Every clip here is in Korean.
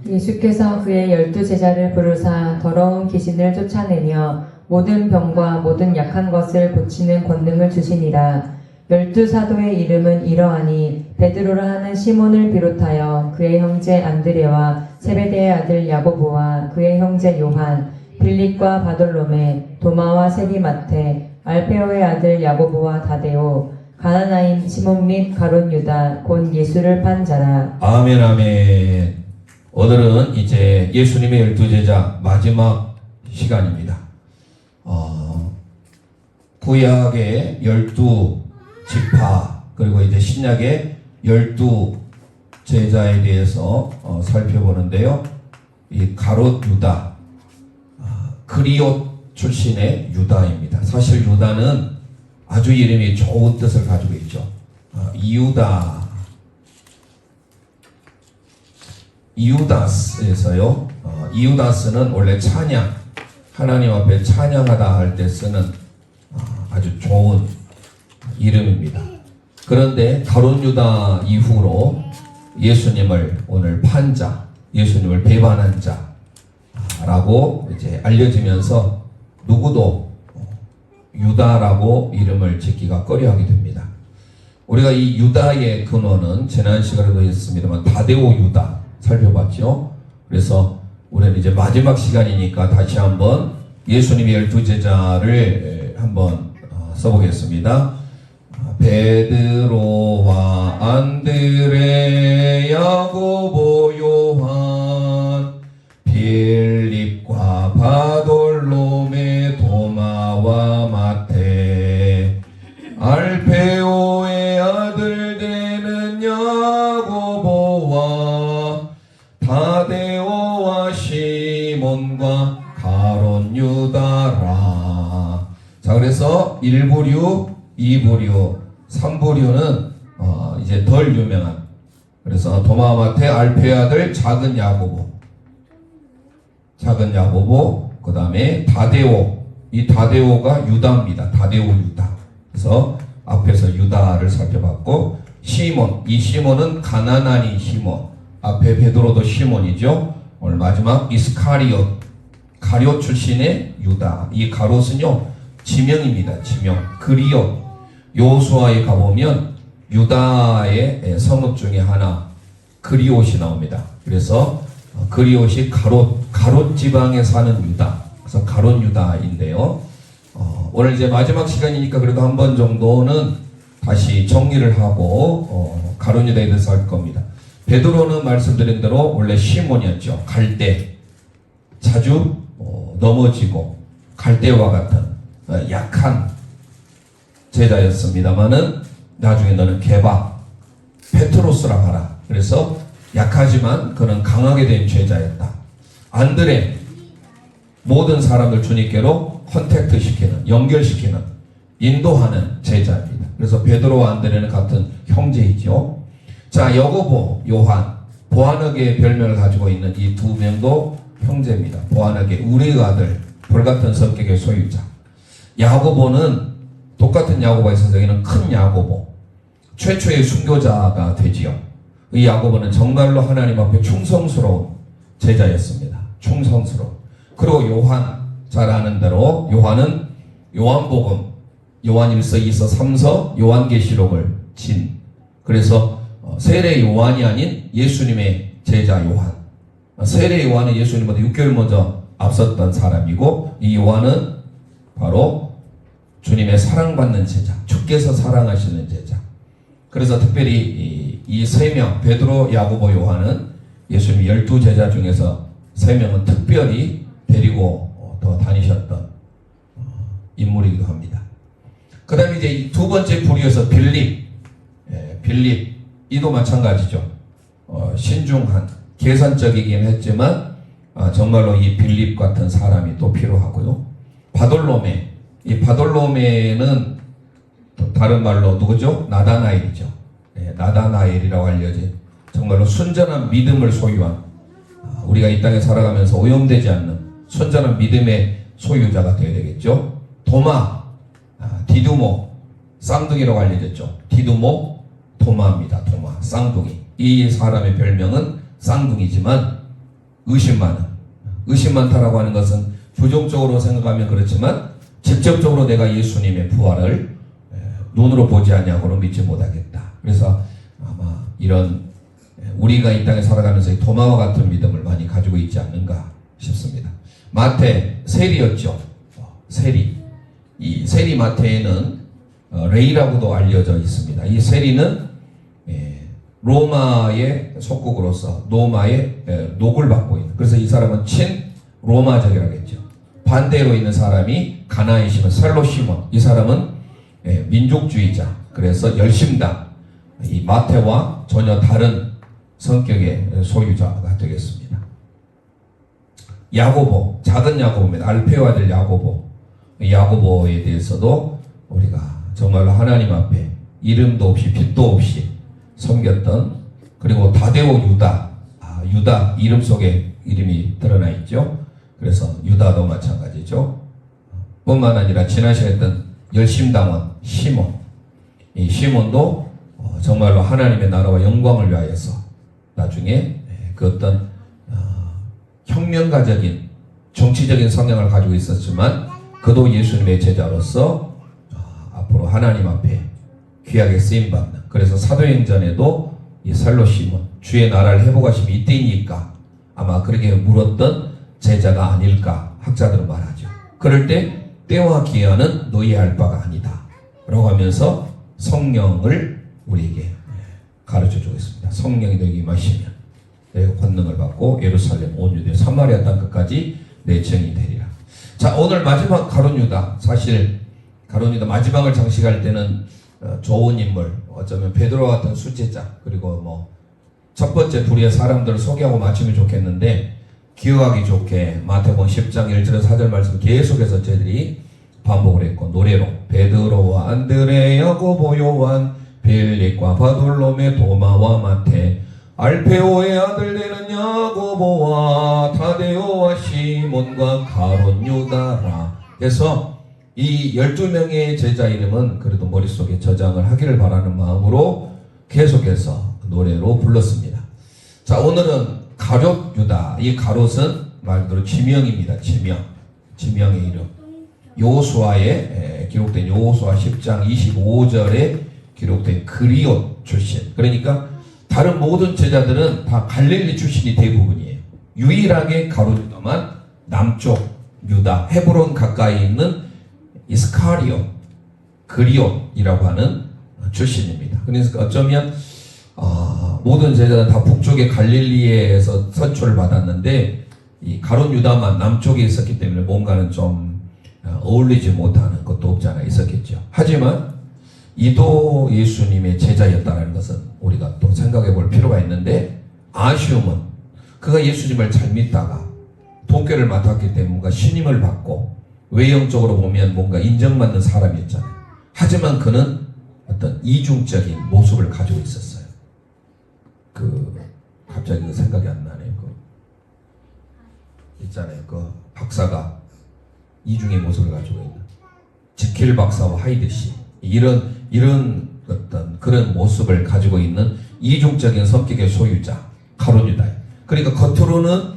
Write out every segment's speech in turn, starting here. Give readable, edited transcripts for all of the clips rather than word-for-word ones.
예수께서 그의 12제자를 부르사 더러운 귀신을 쫓아내며 모든 병과 모든 약한 것을 고치는 권능을 주시니라. 12사도의 이름은 이러하니 베드로라 하는 시몬을 비롯하여 그의 형제 안드레와 세베대의 아들 야고보와 그의 형제 요한, 빌립과 바돌로메, 도마와 세리마테, 알페오의 아들 야고보와 다데오, 가나나인 시몬 및 가룟 유다 곧 예수를 판 자라. 아멘 아멘. 오늘은 이제 예수님의 12제자 마지막 시간입니다. 구약의 12지파 그리고 이제 신약의 12제자에 대해서 살펴보는데요. 이 가롯 유다, 그리옷 출신의 유다입니다. 사실 유다는 아주 이름이 좋은 뜻을 가지고 있죠. 이유다스에서요. 이유다스는 원래 찬양, 하나님 앞에 찬양하다 할 때 쓰는 아주 좋은 이름입니다. 그런데 가룟 유다 이후로 예수님을 오늘 판 자, 예수님을 배반한 자라고 이제 알려지면서 누구도 유다라고 이름을 짓기가 꺼려하게 됩니다. 우리가 이 유다의 근원은 지난 시간에도 했습니다만 다데오 유다 살펴봤죠. 그래서 우리는 이제 마지막 시간이니까 다시 한번 예수님의 12제자를 한번 써보겠습니다. 베드로와 안드레, 야고보, 요한, 빌립과 바돌로메, 도마와 마테, 알페오의 아들 되는 야고보와 다데오와 시몬과 가롯 유다라. 자, 그래서 1부류, 2부류, 3부류는 이제 덜 유명한, 그래서 도마, 마테, 알페의 아들 작은 야고보, 그 다음에 다데오, 이 다데오가 유다입니다. 다데오 유다. 그래서 앞에서 유다를 살펴봤고, 시몬, 이 시몬은 가나나니 시몬, 앞에 베드로도 시몬이죠. 오늘 마지막 이스카리옷, 가룟 출신의 유다. 이 가롯은요 지명입니다. 지명. 그리옷, 요수아에 가보면 유다의 성읍 중에 하나 그리옷이 나옵니다. 그래서 그리옷이 가롯 지방에 사는 유다. 그래서 가롯 유다인데요. 오늘 이제 마지막 시간이니까 그래도 한 번 정도는 다시 정리를 하고 가롯 유다에 대해서 할 겁니다. 베드로는 말씀드린 대로 원래 시몬이었죠. 갈 때 자주 넘어지고 갈대와 같은 약한 제자였습니다마는 나중에 너는 게바, 페트로스라 하라. 그래서 약하지만 그는 강하게 된 제자였다. 안드레, 모든 사람들 주님께로 컨택트 시키는, 연결시키는, 인도하는 제자입니다. 그래서 베드로와 안드레는 같은 형제이죠. 자, 야고보, 요한, 보아너게의 별명을 가지고 있는 이 두 명도 형제입니다. 보아너게, 우리의 아들, 불같은 성격의 소유자. 야고보는 똑같은 야고보에 있어서 여기는 큰 야고보, 최초의 순교자가 되지요. 이 야고보는 정말로 하나님 앞에 충성스러운 제자였습니다. 충성스러운. 그리고 요한, 잘 아는 대로 요한은 요한복음, 요한 1서, 2서, 3서, 요한계시록을 진. 그래서 세례 요한이 아닌 예수님의 제자 요한. 세례 요한은 예수님보다 6개월 먼저 앞섰던 사람이고, 이 요한은 바로 주님의 사랑받는 제자, 주께서 사랑하시는 제자. 그래서 특별히 이 세 명, 베드로, 야고보, 요한은 예수님 12제자 중에서 3명은 특별히 데리고 더 다니셨던 인물이기도 합니다. 그 다음에 이제 두 번째 부류에서 빌립, 이도 마찬가지죠. 신중한, 계산적이긴 했지만 정말로 이 빌립 같은 사람이 또 필요하고요. 바돌로메, 이 바돌로메는 다른 말로 누구죠? 나다나엘이죠. 나다나엘이라고 알려진 정말로 순전한 믿음을 소유한, 우리가 이 땅에 살아가면서 오염되지 않는 순전한 믿음의 소유자가 되어야 되겠죠. 도마, 디두모, 쌍둥이라고 알려졌죠. 디두모, 도마입니다. 도마, 쌍둥이. 이 사람의 별명은 쌍둥이지만 의심 많음. 의심 많다라고 하는 것은 부정적으로 생각하면 그렇지만 직접적으로 내가 예수님의 부활을 눈으로 보지 않냐고는 믿지 못하겠다. 그래서 아마 이런 우리가 이 땅에 살아가면서 이 도마와 같은 믿음을 많이 가지고 있지 않는가 싶습니다. 마태 세리였죠. 세리. 이 세리 마태에는 레이라고도 알려져 있습니다. 이 세리는 로마의 속국으로서 로마의 녹을 받고 있는, 그래서 이 사람은 친 로마적이라겠죠. 반대로 있는 사람이 가나의 시몬 셀로 시몬, 이 사람은 민족주의자, 그래서 열심당, 이 마태와 전혀 다른 성격의 소유자가 되겠습니다. 야고보, 작은 야고보입니다. 알페오 아들 야고보. 야고보에 대해서도 우리가 정말로 하나님 앞에 이름도 없이 빛도 없이 섬겼던, 그리고 다데오 유다, 유다 이름 속에 이름이 드러나 있죠. 그래서 유다도 마찬가지죠. 뿐만 아니라 지나셔했던 열심당원 시몬, 이 시몬도 정말로 하나님의 나라와 영광을 위하여서 나중에 그 어떤 혁명가적인 정치적인 성향을 가지고 있었지만 그도 예수님의 제자로서 앞으로 하나님 앞에 귀하게 쓰임받는, 그래서 사도행전에도 이 살로 시몬 주의 나라를 회복하심이 이때이니까 아마 그렇게 물었던 제자가 아닐까 학자들은 말하죠. 그럴 때 때와 기한은 너희의 알 바가 아니다 라고 하면서 성령을 우리에게 가르쳐주고 있습니다. 성령이 너희에게 임하시면 너희가 권능을 받고 예루살렘 온 유대 사마리아 땅 끝까지 내 증인이 되리라. 자, 오늘 마지막 가룟 유다, 사실 가룟 유다 마지막을 장식할 때는 좋은 인물, 어쩌면 베드로 같은 수제자, 그리고 뭐 첫 번째 둘의 사람들을 소개하고 마치면 좋겠는데, 기억하기 좋게 마태복음 10장 1절에서 4절 말씀 계속해서 저희들이 반복을 했고, 노래로 베드로와 안드레 야고보 요한 빌립과 바돌로메 도마와 마태 알페오의 아들 되는 야고보와 타데오와 시몬과 가룟 유다라. 그래서 이 12명의 제자 이름은 그래도 머릿속에 저장을 하기를 바라는 마음으로 계속해서 노래로 불렀습니다. 자, 오늘은 가롯 유다. 이 가롯은 말 그대로 지명입니다. 지명의 이름. 여호수아에 기록된 여호수아 10장 25절에 기록된 그리옷 출신. 그러니까 다른 모든 제자들은 다 갈릴리 출신이 대부분이에요. 유일하게 가롯 유다만 남쪽 유다 헤브론 가까이 있는 이스카리온 그리옷이라고 하는 출신입니다. 그래서 어쩌면 모든 제자들은 다 북쪽의 갈릴리에서 선초를 받았는데 이 가롯 유다만 남쪽에 있었기 때문에 뭔가는 좀 어울리지 못하는 것도 없지 않아 있었겠죠. 하지만 이도 예수님의 제자였다는 것은 우리가 또 생각해 볼 필요가 있는데, 아쉬움은 그가 예수님을 잘 믿다가 돈꾀를 맡았기 때문에 뭔가 신임을 받고 외형적으로 보면 뭔가 인정받는 사람이었잖아요. 하지만 그는 어떤 이중적인 모습을 가지고 있었어요. 갑자기 그 생각이 안 나네요. 있잖아요. 박사가 이중의 모습을 가지고 있는 지킬 박사와 하이드 씨, 이런 어떤 그런 모습을 가지고 있는 이중적인 성격의 소유자 가롯 유다. 그러니까 겉으로는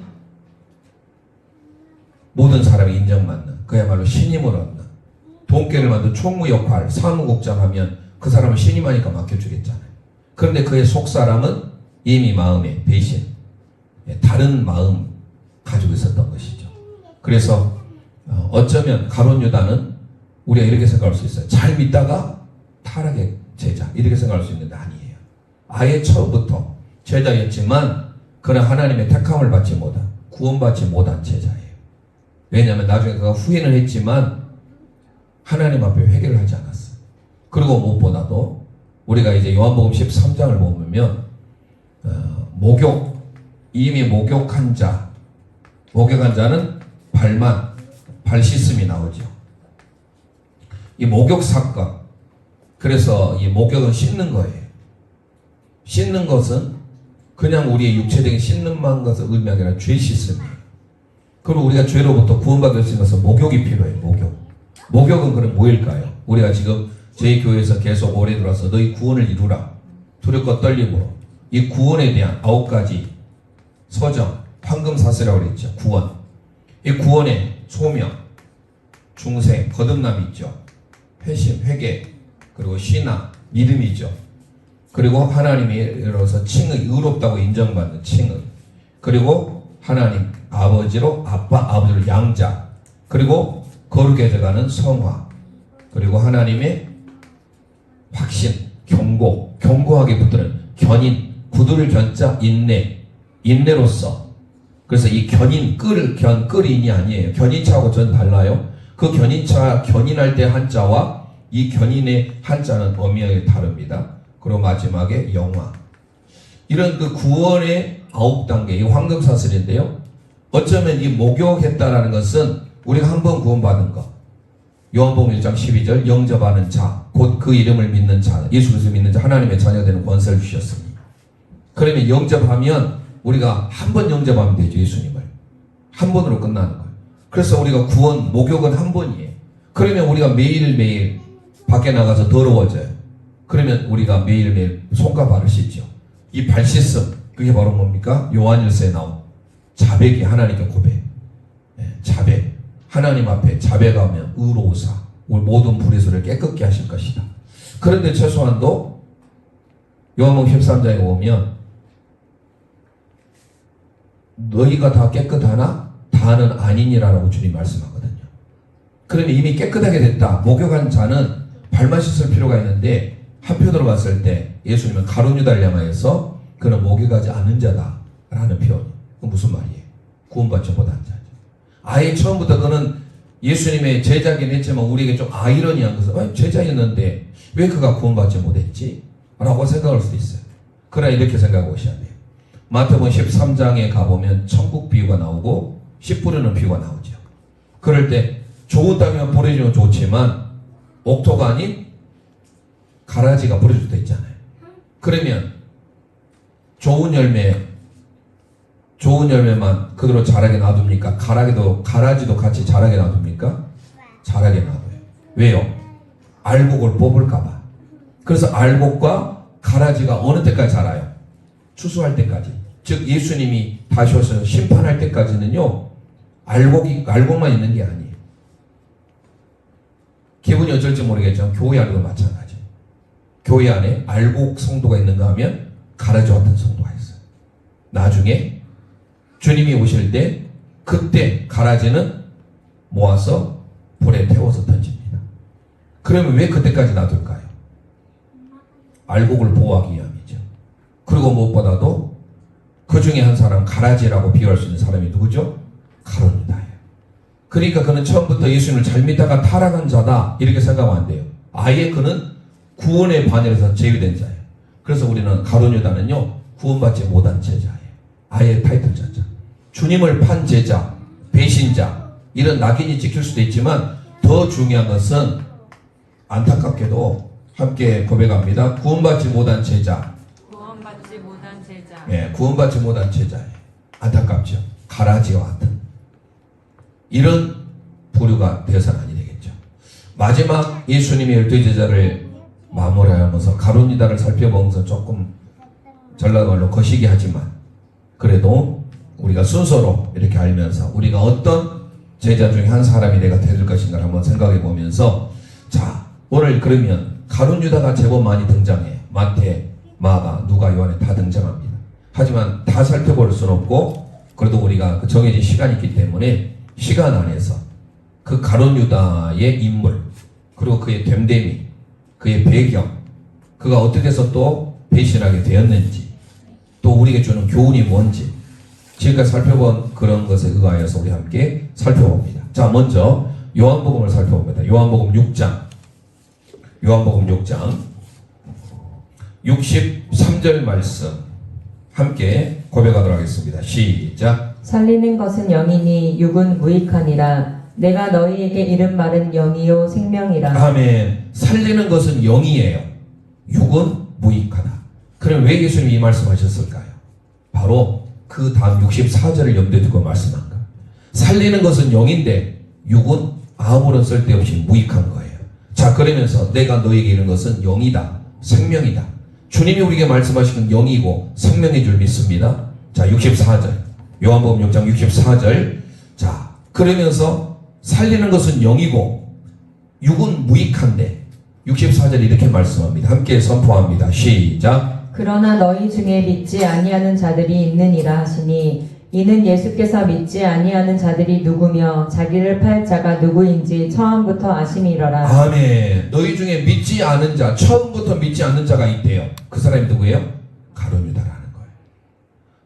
모든 사람이 인정받는, 그야말로 신임을 얻는, 돈꾀를 만든 총무 역할, 사무국장 하면 그 사람을 신임하니까 맡겨주겠잖아요. 그런데 그의 속사람은 이미 마음에 배신, 다른 마음 가지고 있었던 것이죠. 그래서 어쩌면 가롯 유다는 우리가 이렇게 생각할 수 있어요. 잘 믿다가 타락의 제자, 이렇게 생각할 수 있는데 아니에요. 아예 처음부터 제자였지만 그는 하나님의 택함을 받지 못한, 구원받지 못한 제자예요. 왜냐하면 나중에 그가 후회는 했지만 하나님 앞에 회개를 하지 않았어요. 그리고 무엇보다도 우리가 이제 요한복음 13장을 보면 이미 목욕한 자는 발 씻음이 나오죠. 이 목욕 사건, 그래서 이 목욕은 씻는 거예요. 씻는 것은 그냥 우리의 육체적인 씻는만 것을 의미하는 게 아니라 죄 씻음이에요. 그리고 우리가 죄로부터 구원받을 수 있는 것은 목욕이 필요해요. 목욕은 그럼 뭐일까요? 우리가 지금 저희 교회에서 계속 오래 들어서 너희 구원을 이루라, 두렵고 떨림으로, 이 구원에 대한 9가지 서정, 황금사슬이라고 그랬죠. 구원. 이 구원에 소명, 중생, 거듭남이 있죠. 회심, 회개, 그리고 신앙, 믿음이죠. 그리고 하나님이 이로서 칭의, 의롭다고 인정받는 칭의. 그리고 하나님 아버지로 아버지로 양자. 그리고 거룩에 들어가는 성화. 그리고 하나님의 확신, 견고하게 붙드는 견인, 굳을 견자, 인내로서. 그래서 이 견인, 끌인이 아니에요. 견인차하고 전 달라요. 그 견인차, 견인할 때 한자와 이 견인의 한자는 엄연히 다릅니다. 그리고 마지막에 영화. 이런 그 구원의 9단계, 이 황금사슬인데요. 어쩌면 이 목욕했다라는 것은 우리가 한 번 구원받은 것. 요한복음 1장 12절 영접하는 자, 곧 그 이름을 믿는 자, 예수 그리스도 믿는 자, 하나님의 자녀되는 권세를 주셨습니다. 그러면 영접하면 우리가 한 번 영접하면 되죠. 예수님을. 한 번으로 끝나는 거예요. 그래서 우리가 구원, 목욕은 한 번이에요. 그러면 우리가 매일매일 밖에 나가서 더러워져요. 그러면 우리가 매일매일 손과 발을 씻죠. 이 발 씻음, 그게 바로 뭡니까? 요한일서에 나온 자백이 하나님께 고백. 자백. 하나님 앞에 자백하면 의로우사 우리 모든 불의소를 깨끗게 하실 것이다. 그런데 최소한도 요한복음 13장에 오면 너희가 다 깨끗하나 다는 아니니라라고 주님 말씀하거든요. 그러면 이미 깨끗하게 됐다. 목욕한 자는 발만 씻을 필요가 있는데 한편으로 봤을 때 예수님은 가룟 유다를 향하여서 그는 목욕하지 않은 자다라는 표현. 그 무슨 말이에요? 구원받지 못한 자죠. 아예 처음부터 그는 예수님의 제자긴 했지만 우리에게 좀 아이러니한 것은 제자였는데 왜 그가 구원받지 못했지? 라고 생각할 수도 있어요. 그러나 이렇게 생각하고 오셔야 돼요. 마태복음 13장에 가보면 천국 비유가 나오고 씨 뿌리는 비유가 나오죠. 그럴 때 좋은 땅이면 뿌려주면 좋지만 옥토가 아닌 가라지가 뿌려줄 때 있잖아요. 그러면 좋은 열매만 그대로 자라게 놔둡니까? 가라지도 같이 자라게 놔둡니까? 자라게 놔둬요. 왜요? 알곡을 뽑을까봐. 그래서 알곡과 가라지가 어느 때까지 자라요? 추수할 때까지. 즉 예수님이 다시 오셔서 심판할 때까지는요, 알곡만 있는 게 아니에요. 기분이 어쩔지 모르겠지만 교회 안에도 마찬가지예요. 교회 안에 알곡 성도가 있는가 하면 가라지 같은 성도가 있어요. 나중에 주님이 오실 때 그때 가라지는 모아서 불에 태워서 던집니다. 그러면 왜 그때까지 놔둘까요? 알곡을 보호하기 위함이죠. 그리고 무엇보다도 그 중에 한 사람 가라지라고 비유할 수 있는 사람이 누구죠? 가룟 유다예요. 그러니까 그는 처음부터 예수님을 잘 믿다가 타락한 자다 이렇게 생각하면 안 돼요. 아예 그는 구원의 반열에서 제외된 자예요. 그래서 우리는 가룟 유다는요 구원받지 못한 제자예요. 아예 타이틀 자자. 주님을 판 제자, 배신자 이런 낙인이 찍힐 수도 있지만 더 중요한 것은 안타깝게도 함께 고백합니다. 구원받지 못한 제자. 구원받지 못한 제자. 예, 구원받지 못한 제자예요. 안타깝죠. 가라지와 같은 이런 부류가 되어서는 아니 되겠죠. 마지막 예수님의 12 제자를 마무리하면서 가룟 유다를 살펴보면서 조금 전라도 말로 거시기 하지만 그래도 우리가 순서로 이렇게 알면서 우리가 어떤 제자 중에 한 사람이 내가 될 것인가 한번 생각해 보면서 자 오늘 그러면 가룟 유다가 제법 많이 등장해요. 마태, 마가, 누가, 요한에 다 등장합니다. 하지만 다 살펴볼 수는 없고 그래도 우리가 그 정해진 시간이 있기 때문에 시간 안에서 그 가룟 유다의 인물 그리고 그의 됨됨이 그의 배경 그가 어떻게 해서 또 배신하게 되었는지 또 우리에게 주는 교훈이 뭔지 지금까지 살펴본 그런 것에 의하여서 우리 함께 살펴봅니다. 자 먼저 요한복음을 살펴봅니다. 요한복음 6장 63절 말씀 함께 고백하도록 하겠습니다. 시작. 살리는 것은 영이니 육은 무익하니라. 내가 너희에게 이른 말은 영이요 생명이라. 아멘. 살리는 것은 영이에요. 육은 무익하다. 그럼 왜 예수님이 이 말씀하셨을까요? 바로 그 다음 64절을 염두에 두고 말씀한 거예요. 살리는 것은 영인데 육은 아무런 쓸데없이 무익한 거예요. 자 그러면서 내가 너에게 이른 것은 영이다. 생명이다. 주님이 우리에게 말씀하시는 영이고 생명인 줄 믿습니다. 자 64절 요한복음 6장 64절. 자, 그러면서 살리는 것은 영이고 육은 무익한데 64절 이렇게 말씀합니다. 함께 선포합니다. 시작. 그러나 너희 중에 믿지 아니하는 자들이 있느니라 하시니 이는 예수께서 믿지 아니하는 자들이 누구며 자기를 팔 자가 누구인지 처음부터 아심이러라. 아멘. 너희 중에 믿지 않은 자, 처음부터 믿지 않는 자가 있대요. 그 사람이 누구예요? 가룟유다라는 거예요.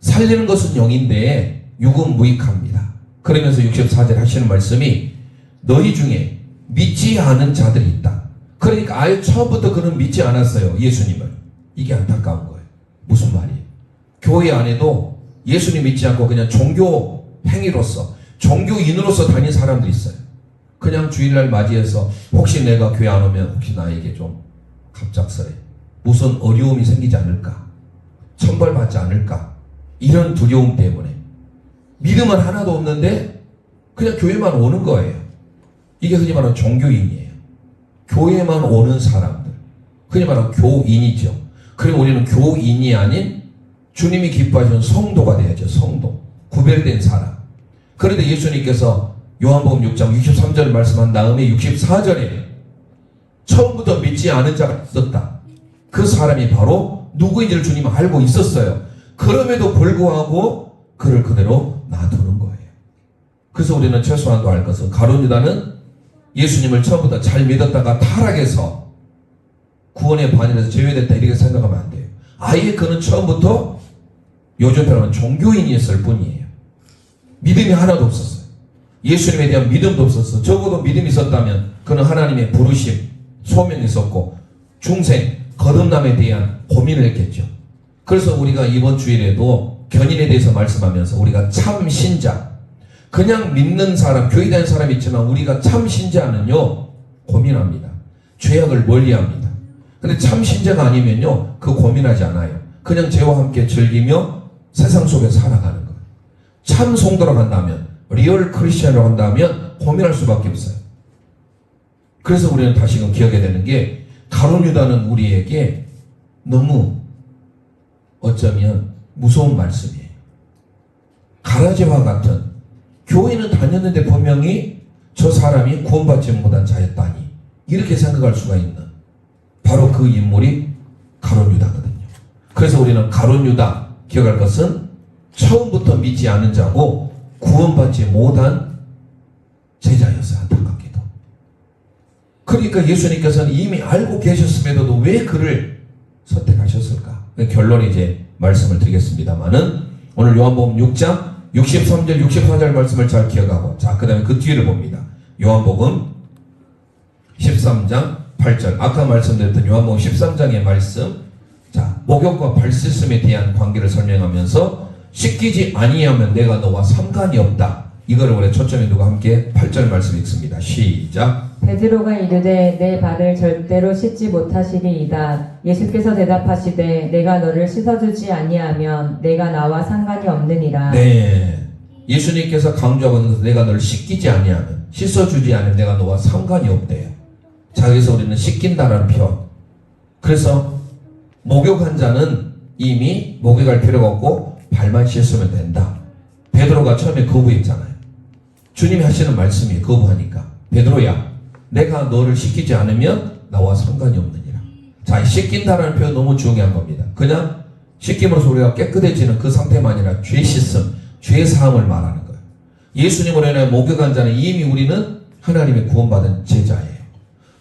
살리는 것은 영인데 육은 무익합니다. 그러면서 64절 하시는 말씀이 너희 중에 믿지 않은 자들이 있다. 그러니까 아예 처음부터 그는 믿지 않았어요. 예수님을. 이게 안타까운 거예요. 무슨 말이에요? 교회 안에도 예수님 믿지 않고 그냥 종교 행위로서, 종교인으로서 다닌 사람들이 있어요. 그냥 주일날 맞이해서 혹시 내가 교회 안 오면 혹시 나에게 좀 갑작스레 무슨 어려움이 생기지 않을까? 천벌받지 않을까? 이런 두려움 때문에 믿음은 하나도 없는데 그냥 교회만 오는 거예요. 이게 흔히 말하는 종교인이에요. 교회만 오는 사람들. 흔히 말하는 교인이죠. 그리고 우리는 교인이 아닌 주님이 기뻐하시는 성도가 돼야죠. 성도. 구별된 사람. 그런데 예수님께서 요한복음 6장 63절을 말씀한 다음에 64절에 처음부터 믿지 않은 자가 있었다. 그 사람이 바로 누구인지를 주님은 알고 있었어요. 그럼에도 불구하고 그를 그대로 놔두는 거예요. 그래서 우리는 최소한도 알 것은 가룟유다는 예수님을 처음부터 잘 믿었다가 타락해서 구원의 반열에서 제외됐다 이렇게 생각하면 안 돼요. 아예 그는 처음부터 요즘 표현은 종교인이었을 뿐이에요. 믿음이 하나도 없었어요. 예수님에 대한 믿음도 없었어. 적어도 믿음이 있었다면 그는 하나님의 부르심, 소명이 있었고 중생, 거듭남에 대한 고민을 했겠죠. 그래서 우리가 이번 주일에도 견인에 대해서 말씀하면서 우리가 참 신자, 그냥 믿는 사람, 교회 다니는 사람이 있지만 우리가 참 신자는요 고민합니다. 죄악을 멀리합니다. 근데 참 신자가 아니면요 그 고민하지 않아요. 그냥 죄와 함께 즐기며 세상 속에서 살아가는 거예요. 참 성도로 간다면, 리얼 크리스천으로 간다면 고민할 수밖에 없어요. 그래서 우리는 다시금 기억해야 되는 게 가룟유다는 우리에게 너무 어쩌면 무서운 말씀이에요. 가라지와 같은 교회는 다녔는데 분명히 저 사람이 구원받지 못한 자였다니 이렇게 생각할 수가 있는 바로 그 인물이 가룟유다거든요. 그래서 우리는 가룟유다 기억할 것은 처음부터 믿지 않은 자고 구원받지 못한 제자였어요. 안타깝게도. 그러니까 예수님께서는 이미 알고 계셨음에도 왜 그를 선택하셨을까? 결론이 이제 말씀을 드리겠습니다만은 오늘 요한복음 6장 63절 64절 말씀을 잘 기억하고 자 그 다음에 그 뒤를 봅니다. 요한복음 13장 8절 아까 말씀드렸던 요한복음 13장의 말씀 자 목욕과 발 씻음에 대한 관계를 설명하면서 씻기지 아니하면 내가 너와 상관이 없다. 이거를 우리 초점에 두고 함께 8절 말씀 읽습니다. 시작. 베드로가 이르되 내 발을 절대로 씻지 못하시리이다. 예수께서 대답하시되 내가 너를 씻어주지 아니하면 내가 나와 상관이 없느니라. 네, 예수님께서 강조하고 있는 것은 내가 너를 씻기지 아니하면 씻어주지 않으면 내가 너와 상관이 없대요. 자 여기서 우리는 씻긴다라는 표현. 그래서 목욕한 자는 이미 목욕할 필요가 없고 발만 씻으면 된다. 베드로가 처음에 거부했잖아요. 주님이 하시는 말씀이 거부하니까 베드로야 내가 너를 씻기지 않으면 나와 상관이 없느니라. 자, 씻긴다라는 표현 너무 중요한 겁니다. 그냥 씻김으로써 우리가 깨끗해지는 그 상태만 아니라 죄 씻음, 죄 사함을 말하는 거예요. 예수님으로 인해 목욕한 자는 이미 우리는 하나님의 구원받은 제자예요.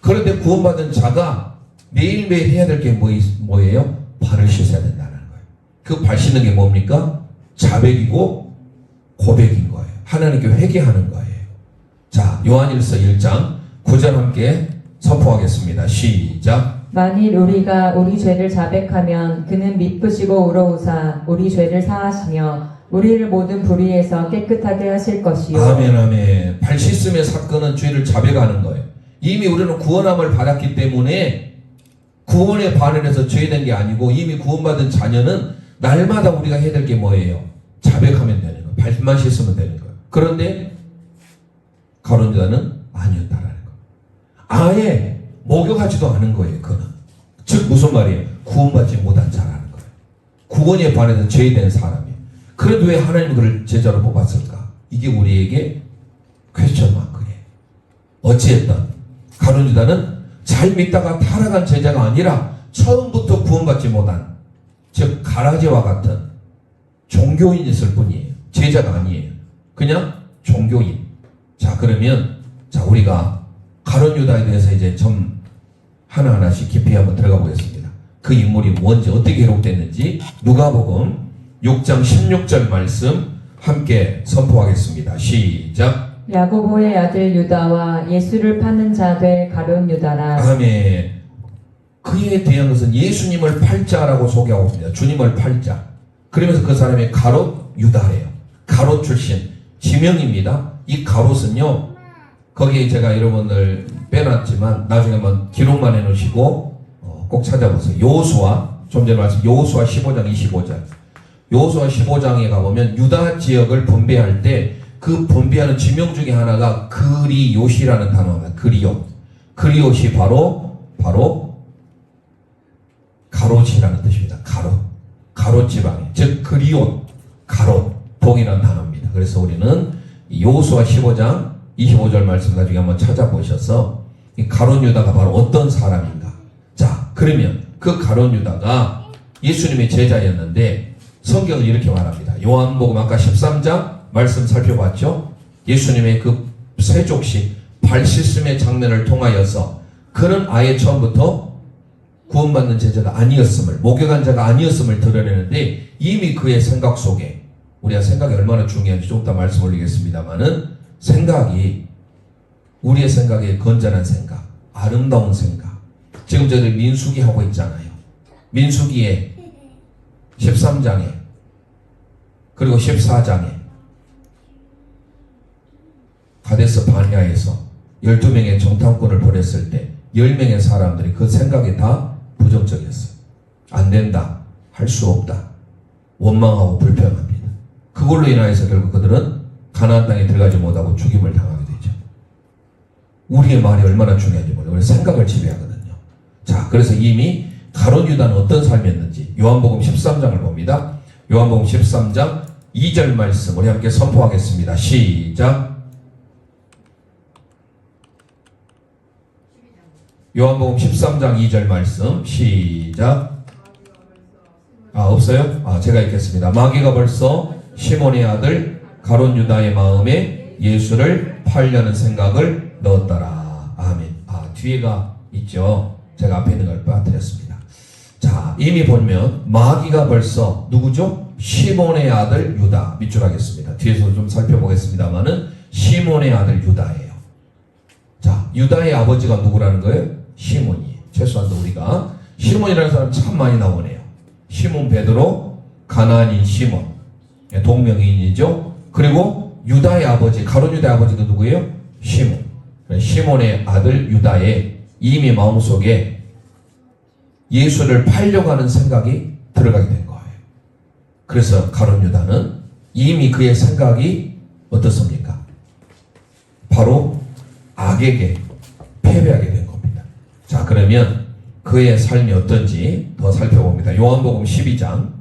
그런데 구원받은 자가 매일매일 해야 될 게 뭐예요? 발을 씻어야 된다는 거예요. 그 발 씻는 게 뭡니까? 자백이고 고백인 거예요. 하나님께 회개하는 거예요. 자, 요한일서 1장 9절 함께 선포하겠습니다. 시작. 만일 우리가 우리 죄를 자백하면 그는 미쁘시고 우러우사 우리 죄를 사하시며 우리를 모든 불의에서 깨끗하게 하실 것이요. 아멘 아멘. 발 씻음의 사건은 죄를 자백하는 거예요. 이미 우리는 구원함을 받았기 때문에 구원의 반응에서 죄된 게 아니고 이미 구원받은 자녀는 날마다 우리가 해야 될 게 뭐예요? 자백하면 되는 거예요. 발만 씻으면 되는 거예요. 그런데 가룟유다는 아니었다라는 거예요. 아예 목욕하지도 않은 거예요. 그는. 즉 무슨 말이에요? 구원받지 못한 자라는 거예요. 구원에 반해서 죄된 사람이에요. 그래도 왜 하나님은 그를 제자로 뽑았을까? 이게 우리에게 퀘스천 마크예요. 어찌했든 가룟 유다는 잘 믿다가 타락한 제자가 아니라 처음부터 구원받지 못한, 즉 가라지와 같은 종교인이었을 뿐이에요. 제자가 아니에요. 그냥 종교인. 자, 그러면 자, 우리가 가룟 유다에 대해서 이제 좀 하나하나씩 깊이 한번 들어가 보겠습니다. 그 인물이 뭔지, 어떻게 기록됐는지 누가복음 6장 16절 말씀 함께 선포하겠습니다. 시작. 야고보의 아들 유다와 예수를 파는 자 될 가룟 유다라. 아멘. 그에 대한 것은 예수님을 팔자라고 소개하고 있습니다. 주님을 팔자. 그러면서 그 사람이 가롯 유다예요. 가롯 출신 지명입니다. 이 가롯은요, 거기에 제가 여러분들 빼놨지만 나중에 한번 기록만 해놓으시고 꼭 찾아보세요. 여호수아, 좀 전에 말씀 여호수아 15장 25절. 여호수아 15장에 가보면 유다 지역을 분배할 때 그 분배하는 지명 중에 하나가 그리옷이라는 단어입니다. 그리옷. 그리옷이 바로 가롯이라는 뜻입니다. 가롯 지방에, 즉 그리옷, 가롯, 동이라는 단어입니다. 그래서 우리는 여호수아 15장 25절 말씀 나중에 한번 찾아보셔서 이 가롯 유다가 바로 어떤 사람인가. 자, 그러면 그 가롯 유다가 예수님의 제자였는데 성경은 이렇게 말합니다. 요한복음 아까 13장 말씀 살펴봤죠? 예수님의 그 세족식 발 씻음의 장면을 통하여서 그는 아예 처음부터 구원받는 제자가 아니었음을, 목욕한 자가 아니었음을 드러내는데 이미 그의 생각 속에, 우리가 생각이 얼마나 중요한지 좀 이따 말씀 올리겠습니다만은 생각이, 우리의 생각에 건전한 생각, 아름다운 생각. 지금 저희들 민수기 하고 있잖아요. 민수기에 13장에 그리고 14장에 가데스 바네아에서 12명의 정탐꾼을 보냈을 때 10명의 사람들이 그 생각이 다 부정적이었어요. 안 된다, 할 수 없다, 원망하고 불평합니다. 그걸로 인하여서 결국 그들은 가나안 땅에 들어가지 못하고 죽임을 당하게 되죠. 우리의 말이 얼마나 중요한지 몰라요. 우리 생각을 지배하거든요. 자, 그래서 이미 가룟 유다는 어떤 삶이었는지 요한복음 13장을 봅니다. 요한복음 13장 2절 말씀 우리 함께 선포하겠습니다. 시작. 요한복음 13장 2절 말씀 시작. 없어요? 제가 읽겠습니다. 마귀가 벌써 시몬의 아들 가룟 유다의 마음에 예수를 팔려는 생각을 넣었더라. 아멘. 뒤에가 있죠. 제가 앞에 있는 걸 빠뜨렸습니다. 자, 이미 보면 마귀가 벌써 누구죠? 시몬의 아들 유다. 밑줄 하겠습니다. 뒤에서 좀 살펴보겠습니다만은 시몬의 아들 유다예요. 자, 유다의 아버지가 누구라는 거예요? 시몬이에요. 최소한도 우리가 시몬이라는 사람 참 많이 나오네요. 시몬 베드로, 가나안인 시몬, 동명이인이죠. 그리고 유다의 아버지, 가룟 유다의 아버지도 누구예요? 시몬. 시몬의 아들 유다의 이미 마음속에 예수를 팔려고 하는 생각이 들어가게 된 거예요. 그래서 가룟 유다는 이미 그의 생각이 어떻습니까? 바로 악에게 패배하게 된 겁니다. 자, 그러면 그의 삶이 어떤지 더 살펴봅니다. 요한복음 12장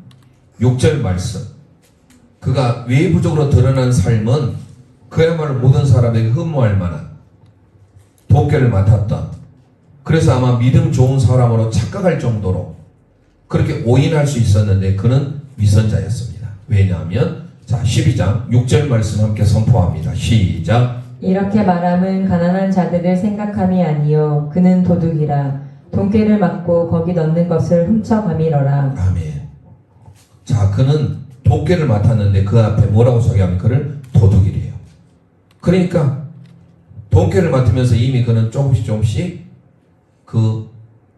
6절 말씀. 그가 외부적으로 드러난 삶은 그야말로 모든 사람에게 흠모할 만한 도끼를 맡았던, 그래서 아마 믿음 좋은 사람으로 착각할 정도로 그렇게 오인할 수 있었는데 그는 위선자였습니다. 왜냐하면 자, 12장 6절 말씀 함께 선포합니다. 시작. 이렇게 말함은 가난한 자들을 생각함이 아니요 그는 도둑이라. 돈깨를 맞고 거기 넣는 것을 훔쳐가미러라. 아멘. 자, 그는 도끼를 맡았는데 그 앞에 뭐라고 소개하면 그를 도둑이래요. 그러니까 돈깨를 맡으면서 이미 그는 조금씩 그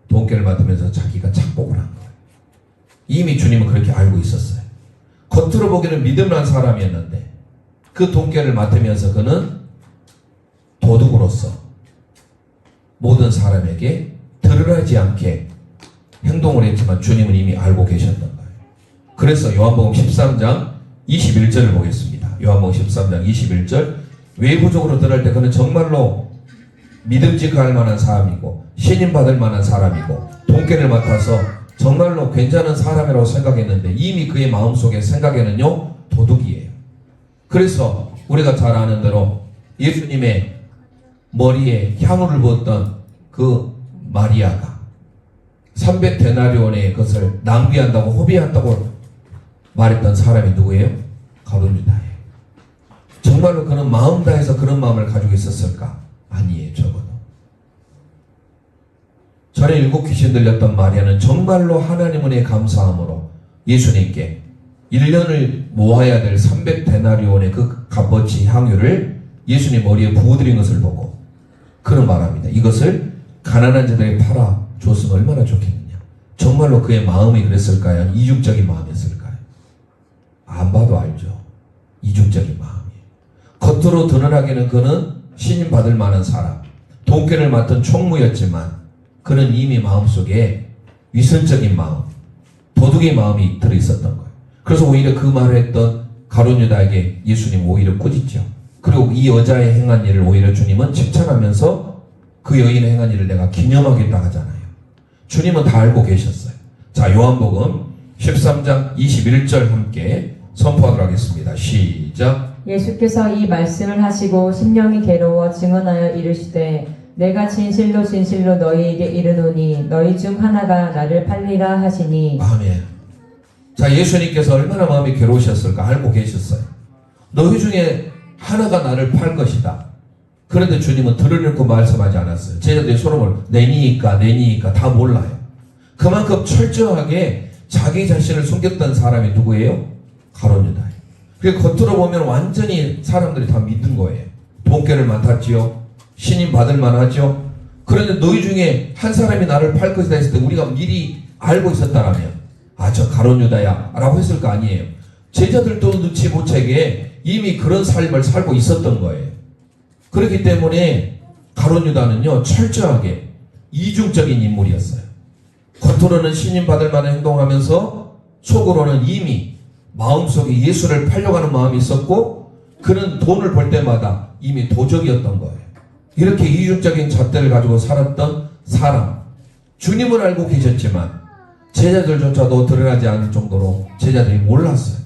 돈깨를 맡으면서 자기가 착복을 한 거예요. 이미 주님은 그렇게 알고 있었어요. 겉으로 보기에는 믿음난 사람이었는데 그 돈깨를 맡으면서 그는 도둑으로서 모든 사람에게 드러나지 않게 행동을 했지만 주님은 이미 알고 계셨던 거예요. 그래서 요한복음 13장 21절을 보겠습니다. 요한복음 13장 21절. 외부적으로 드러날 때 그는 정말로 믿음직할 만한 사람이고 신임 받을 만한 사람이고 돈깨를 맡아서 정말로 괜찮은 사람이라고 생각했는데 이미 그의 마음속에 생각에는요 도둑이에요. 그래서 우리가 잘 아는 대로 예수님의 머리에 향유를 부었던 그 마리아가 300데나리온의 것을 낭비한다고 허비한다고 말했던 사람이 누구예요? 가룟 유다예요. 정말로 그는 마음 다해서 그런 마음을 가지고 있었을까? 아니에요. 적어도. 전에 7 귀신 들렸던 마리아는 정말로 하나님 은혜에 감사함으로 예수님께 1년을 모아야 될 300데나리온의 그 값어치 향유를 예수님 머리에 부어드린 것을 보고 그는 말합니다. 이것을 가난한 자들에게 팔아 줬으면 얼마나 좋겠느냐. 정말로 그의 마음이 그랬을까요? 이중적인 마음이었을까요? 안 봐도 알죠. 이중적인 마음이에요. 겉으로 드러나기는 그는 신임 받을 만한 사람, 돈꾀를 맡은 총무였지만 그는 이미 마음속에 위선적인 마음, 도둑의 마음이 들어있었던 거예요. 그래서 오히려 그 말을 했던 가룟 유다에게 예수님 오히려 꾸짖죠. 그리고 이 여자의 행한 일을 오히려 주님은 칭찬하면서 그 여인의 행한 일을 내가 기념하겠다 하잖아요. 주님은 다 알고 계셨어요. 자, 요한복음 13장 21절 함께 선포하도록 하겠습니다. 시작. 예수께서 이 말씀을 하시고 심령이 괴로워 증언하여 이르시되 내가 진실로 진실로 너희에게 이르노니 너희 중 하나가 나를 팔리라 하시니. 아멘. 자, 예수님께서 얼마나 마음이 괴로우셨을까 알고 계셨어요. 너희 중에 하나가 나를 팔 것이다. 그런데 주님은 드러내고 말씀하지 않았어요. 제자들이 서로 내니까 다 몰라요. 그만큼 철저하게 자기 자신을 숨겼던 사람이 누구예요? 가룟 유다예요. 그리고 겉으로 보면 완전히 사람들이 다 믿는 거예요. 돈꾀를 맡았지요. 신임 받을 만하죠. 그런데 너희 중에 한 사람이 나를 팔 것이다 했을 때 우리가 미리 알고 있었다라면 저 가룟 유다야 라고 했을 거 아니에요. 제자들도 눈치 못 채게 이미 그런 삶을 살고 있었던 거예요. 그렇기 때문에 가룟 유다는요 철저하게 이중적인 인물이었어요. 겉으로는 신임 받을 만한 행동하면서 속으로는 이미 마음속에 예수를 팔려고 하는 마음이 있었고 그는 돈을 벌 때마다 이미 도적이었던 거예요. 이렇게 이중적인 잣대를 가지고 살았던 사람. 주님은 알고 계셨지만 제자들조차도 드러나지 않을 정도로 제자들이 몰랐어요.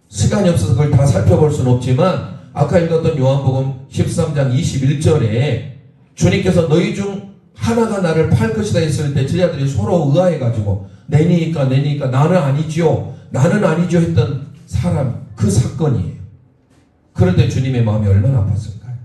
시간이 없어서 그걸 다 살펴볼 수는 없지만 아까 읽었던 요한복음 13장 21절에 주님께서 너희 중 하나가 나를 팔 것이다 했을 때 제자들이 서로 의아해가지고 내니까 나는 아니죠 했던 사람, 그 사건이에요. 그런데 주님의 마음이 얼마나 아팠을까요?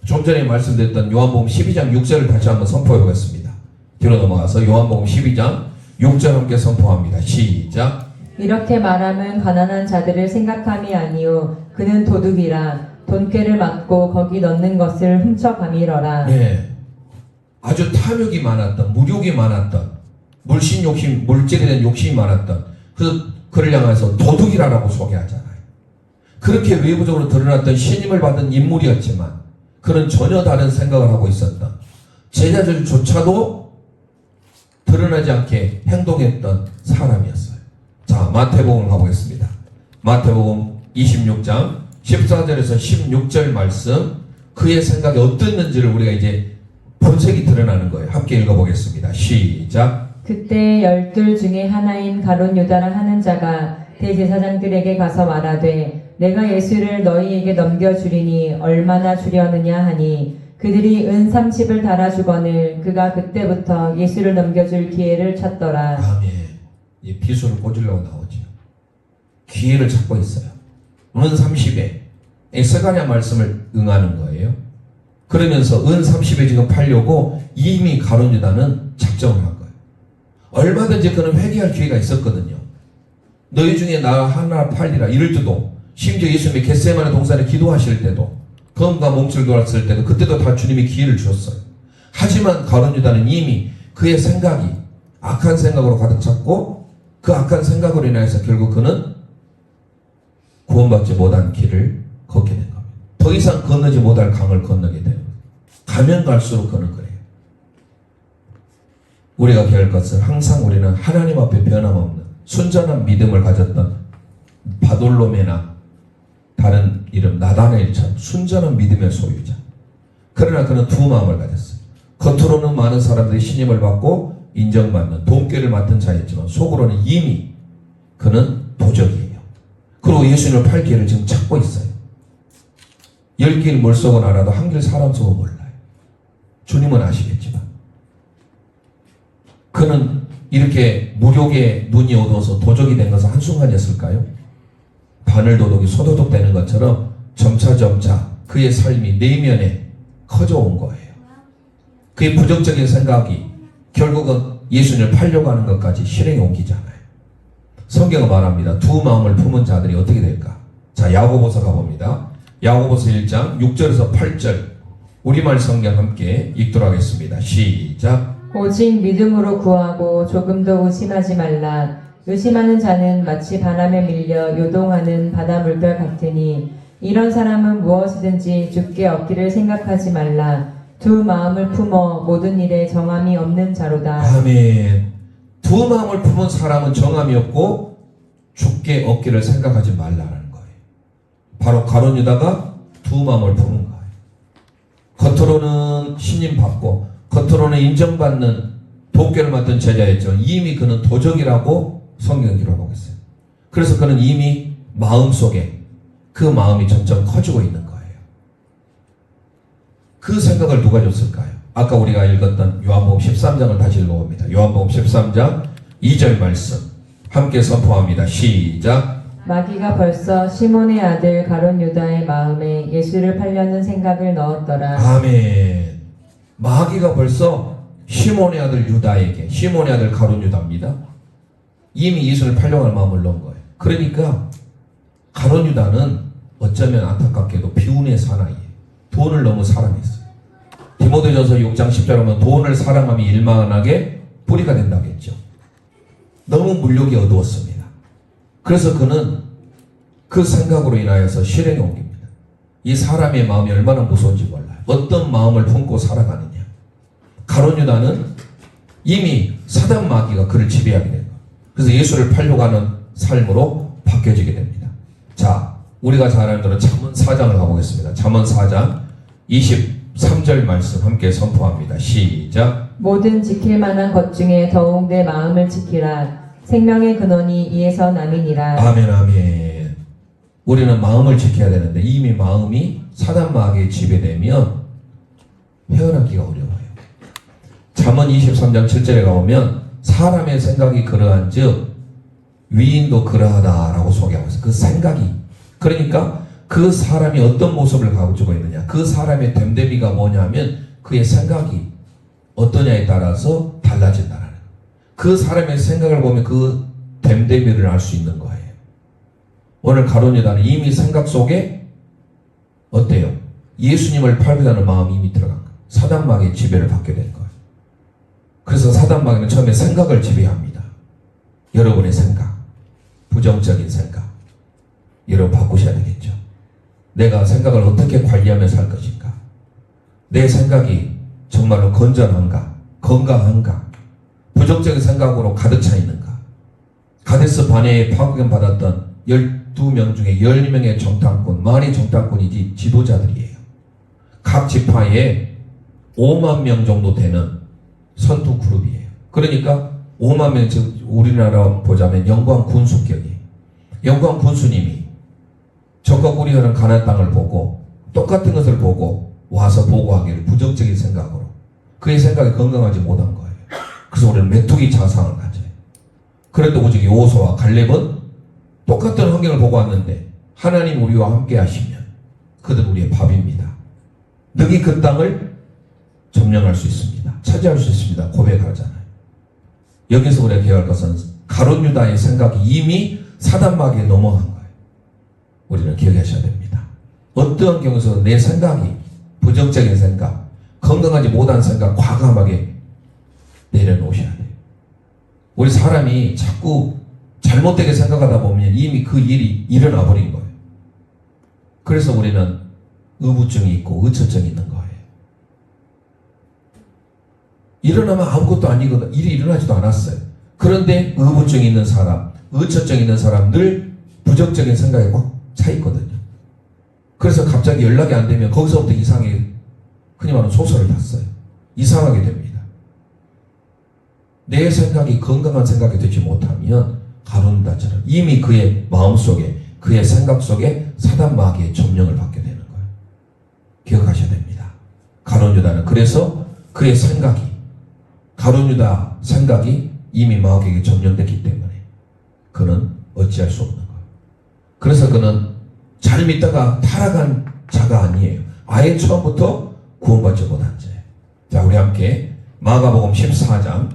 좀 전에 말씀드렸던 요한복음 12장 6절을 다시 한번 선포해 보겠습니다. 뒤로 넘어가서 요한복음 12장 6절 함께 선포합니다. 시작. 이렇게 말함은 가난한 자들을 생각함이 아니요 그는 도둑이라 돈꾀를 맡고 거기 넣는 것을 훔쳐가미러라. 네. 아주 탐욕이 많았던, 무욕이 많았던, 물신 욕심, 물질에 대한 욕심이 많았던 그를 향해서 도둑이라고 소개하잖아요. 그렇게 외부적으로 드러났던 신임을 받은 인물이었지만 그는 전혀 다른 생각을 하고 있었던 제자들조차도 드러나지 않게 행동했던 사람이었어요. 자, 마태복음 가보겠습니다. 마태복음 26장 14절에서 16절 말씀, 그의 생각이 어땠는지를 우리가 이제 본색이 드러나는 거예요. 함께 읽어보겠습니다. 시작. 그때 12 중에 하나인 가룟 유다라 하는 자가 대제사장들에게 가서 말하되 내가 예수를 너희에게 넘겨주리니 얼마나 주려느냐 하니 그들이 은 30을 달아주거늘 그가 그때부터 예수를 넘겨줄 기회를 찾더라. 아멘. 이 비수를 꽂으려고 나오죠. 기회를 찾고 있어요. 은 30에 세가랴 말씀을 응하는 거예요. 그러면서 은 30에 지금 팔려고 이미 가룟 유다는 작정을 한 거예요. 얼마든지 그는 회개할 기회가 있었거든요. 너희 중에 나 하나 팔리라 이럴 때도, 심지어 예수님이 겟세마네 동산에 기도하실 때도, 검과 몸줄 돌았을 때도, 그때도 다 주님이 기회를 주셨어요. 하지만 가룟 유다는 이미 그의 생각이 악한 생각으로 가득 찼고 그 악한 생각으로 인해서 결국 그는 구원받지 못한 길을 걷게 된 겁니다. 더 이상 건너지 못할 강을 건너게 되는 거예요. 가면 갈수록 그는 그래요. 우리가 배울 것은 항상 우리는 하나님 앞에 변함없는 순전한 믿음을 가졌던 바돌로메나 다른 이름 나다나엘처럼 순전한 믿음의 소유자. 그러나 그는 두 마음을 가졌어요. 겉으로는 많은 사람들이 신임을 받고 인정받는 돈꾀를 맡은 자였지만 속으로는 이미 그는 도적이에요. 그리고 예수님을 팔 길을 지금 찾고 있어요. 10길 물속은 알아도 한 길 사람 속은 몰라요. 주님은 아시겠지만. 그는 이렇게 무력에 눈이 어두워서 도적이 된 것은 한순간이었을까요? 바늘도둑이 소도둑 되는 것처럼 점차점차 그의 삶이 내면에 커져온 거예요. 그의 부정적인 생각이 결국은 예수님을 팔려고 하는 것까지 실행에 옮기잖아요. 성경은 말합니다. 두 마음을 품은 자들이 어떻게 될까? 자, 야고보서 가봅니다. 야고보서 1장 6절에서 8절 우리말 성경 함께 읽도록 하겠습니다. 시작. 오직 믿음으로 구하고 조금도 의심하지 말라. 의심하는 자는 마치 바람에 밀려 요동하는 바다 물결 같으니 이런 사람은 무엇이든지 죽게 얻기를 생각하지 말라. 두 마음을 품어 모든 일에 정함이 없는 자로다. 아멘. 두 마음을 품은 사람은 정함이 없고 죽게 얻기를 생각하지 말라는 거예요. 바로 가룟 유다가 두 마음을 품은 거예요. 겉으로는 신임 받고 겉으로는 인정받는 도끼를 맡은 제자였죠. 이미 그는 도적이라고 성경 기록하고 있어요. 그래서 그는 이미 마음속에 그 마음이 점점 커지고 있는 거예요. 그 생각을 누가 줬을까요? 아까 우리가 읽었던 요한복음 13장을 다시 읽어봅니다. 요한복음 13장 2절 말씀 함께 선포합니다. 시작. 마귀가 벌써 시몬의 아들 가룟 유다의 마음에 예수를 팔려는 생각을 넣었더라. 아멘. 마귀가 벌써 시몬의 아들 유다에게, 시몬의 아들 가룟 유다입니다. 이미 예수를 팔려고 하는 마음을 넣은 거예요. 그러니까 가룟 유다는 어쩌면 안타깝게도 비운의 사나이예요. 돈을 너무 사랑했어요. 디모데전서 6장 10절 하면 돈을 사랑함이 일만하게 뿌리가 된다고 했죠. 너무 물욕이 어두웠습니다. 그래서 그는 그 생각으로 인하여서 실행에 옮깁니다. 이 사람의 마음이 얼마나 무서운지 몰라요. 어떤 마음을 품고 살아가느냐. 가룟 유다는 이미 사단 마귀가 그를 지배하게 된 거예요. 그래서 예수를 팔려고 하는 삶으로 바뀌어지게 됩니다. 자, 우리가 잘 아는 대로 잠언 4장을 가보겠습니다. 잠언 4장 23절 말씀 함께 선포합니다. 시작. 모든 지킬 만한 것 중에 더욱 내 마음을 지키라. 생명의 근원이 이에서 남이니라. 아멘 아멘. 우리는 마음을 지켜야 되는데 이미 마음이 사단 마귀에 지배되면 헤어나기가 어려워요. 잠언 23장 7절에 가보면 사람의 생각이 그러한 즉 위인도 그러하다라고 소개하고 있어요. 그 생각이, 그러니까 그 사람이 어떤 모습을 가지고 있느냐, 그 사람의 됨됨이가 뭐냐면 그의 생각이 어떠냐에 따라서 달라진다라는 거예요. 그 사람의 생각을 보면 그 됨됨이를 알 수 있는 거예요. 오늘 가룟 유다는 이미 생각 속에 어때요? 예수님을 팔고자는 마음이 이미 들어간 거예요. 사단 마귀의 지배를 받게 된 거예요. 그래서 사단 마귀는 처음에 생각을 지배합니다. 여러분의 생각, 부정적인 생각, 여러분 바꾸셔야 되겠죠. 내가 생각을 어떻게 관리하며 살 것인가? 내 생각이 정말로 건전한가? 건강한가? 부정적인 생각으로 가득 차 있는가? 가데스 바네에 파견 받았던 12명 중에 12명의 정탐꾼, 많이 정탐꾼이지 지도자들이에요. 각 지파에 5만 명 정도 되는 선두 그룹이에요. 그러니까 5만 명, 즉 우리나라 보자면 영광 군수격이에요. 영광 군수님이 적과 꿀이하는 가나안 땅을 보고 똑같은 것을 보고 와서 보고하기를 부정적인 생각으로 그의 생각이 건강하지 못한 거예요. 그래서 우리는 메뚜기 자상을 가져요. 그런데 오직 여호수아와 갈렙은 똑같은 환경을 보고 왔는데 하나님 우리와 함께 하시면 그들 우리의 밥입니다. 능히 그 땅을 점령할 수 있습니다. 차지할 수 있습니다. 고백하잖아요. 여기서 우리가 기억할 것은 가룟 유다의 생각이 이미 사단 마귀에 넘어간 거예요. 우리는 기억하셔야 됩니다. 어떠한 경우에서 내 생각이 부정적인 생각, 건강하지 못한 생각 과감하게 내려놓으셔야 돼요. 우리 사람이 자꾸 잘못되게 생각하다 보면 이미 그 일이 일어나 버린 거예요. 그래서 우리는 의부증이 있고 의처증이 있는 거예요. 일어나면 아무것도 아니거든. 일이 일어나지도 않았어요. 그런데 의부증이 있는 사람, 의처증이 있는 사람 늘 부정적인 생각에 꽉 차 있거든요. 그래서 갑자기 연락이 안 되면 거기서부터 이상하게, 흔히 말하는 소설을 봤어요. 이상하게 됩니다. 내 생각이 건강한 생각이 되지 못하면 가룟 유다처럼 이미 그의 마음속에 그의 생각 속에 사단 마귀의 점령을 받게 되는 거예요. 기억하셔야 됩니다. 가룟 유다는 그래서 그의 생각이, 가룟 유다 생각이 이미 마귀에게 점령됐기 때문에 그는 어찌할 수 없는 거예요. 그래서 그는 잘 믿다가 타락한 자가 아니에요. 아예 처음부터 구원받지 못한 자예요. 자, 우리 함께 마가복음 14장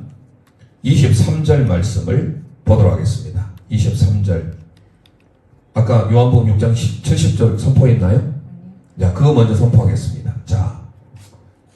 23절 말씀을 보도록 하겠습니다. 23절. 아까 요한복음 6장 70절 선포했나요? 자, 그거 먼저 선포하겠습니다. 자,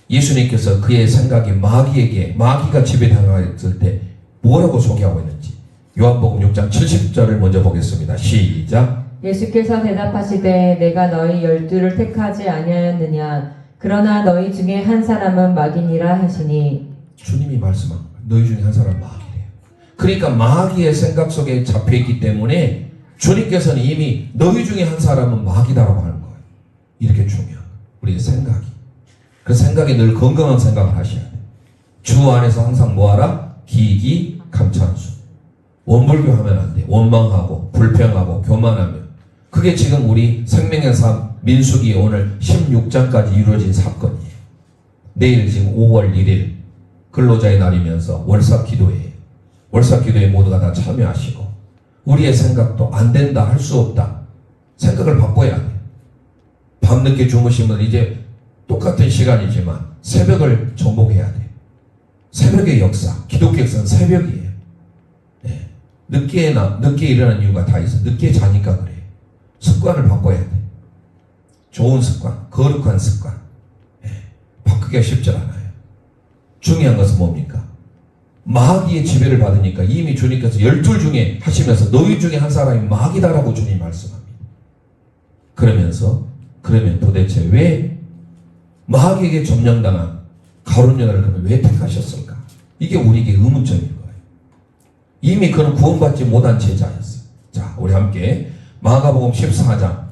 예수님께서 그의 생각이 마귀가 지배당했을 때 뭐라고 소개하고 있는지 요한복음 6장 70절을 먼저 보겠습니다. 시작. 예수께서 대답하시되 내가 너희 12를 택하지 아니하였느냐 그러나 너희 중에 한 사람은 마귀니라 하시니. 거예요. 말씀한 거예요. 너희 중에 한 사람은 마귀래요. 그러니까 마귀의 생각 속에 잡혀있기 때문에 주님께서는 이미 너희 중에 한 사람은 마귀다라고 하는 거예요. 이렇게 중요한 거예요. 우리의 생각이. 그 생각이 늘 건강한 생각을 하셔야 돼요. 주 안에서 항상 뭐하라? 기기 감찬수. 원불교 하면 안 돼. 원망하고 불평하고 교만하면. 그게 지금 우리 생명의 삶 민수기 오늘 16장까지 이루어진 사건이에요. 내일 지금 5월 1일 근로자의 날이면서 월사 기도회예요. 월사 기도에 모두가 다 참여하시고 우리의 생각도 안 된다, 할 수 없다. 생각을 바꿔야 돼요. 밤늦게 주무시면 이제 똑같은 시간이지만 새벽을 정복해야 돼요. 새벽의 역사, 기독교 역사는 새벽이에요. 네. 늦게 일어나는 이유가 다 있어요. 늦게 자니까 그래요. 습관을 바꿔야 돼요. 좋은 습관, 거룩한 습관. 네. 바꾸기가 쉽지 않아요. 중요한 것은 뭡니까? 마귀의 지배를 받으니까 이미 주님께서 12 중에 하시면서 너희 중에 한 사람이 마귀다라고 주님 말씀합니다. 그러면 도대체 왜 마귀에게 점령당한 가룟 유다를 그러면 왜 택하셨을까? 이게 우리에게 의문점인 거예요. 이미 그는 구원받지 못한 제자였어요. 자, 우리 함께 마가복음 14장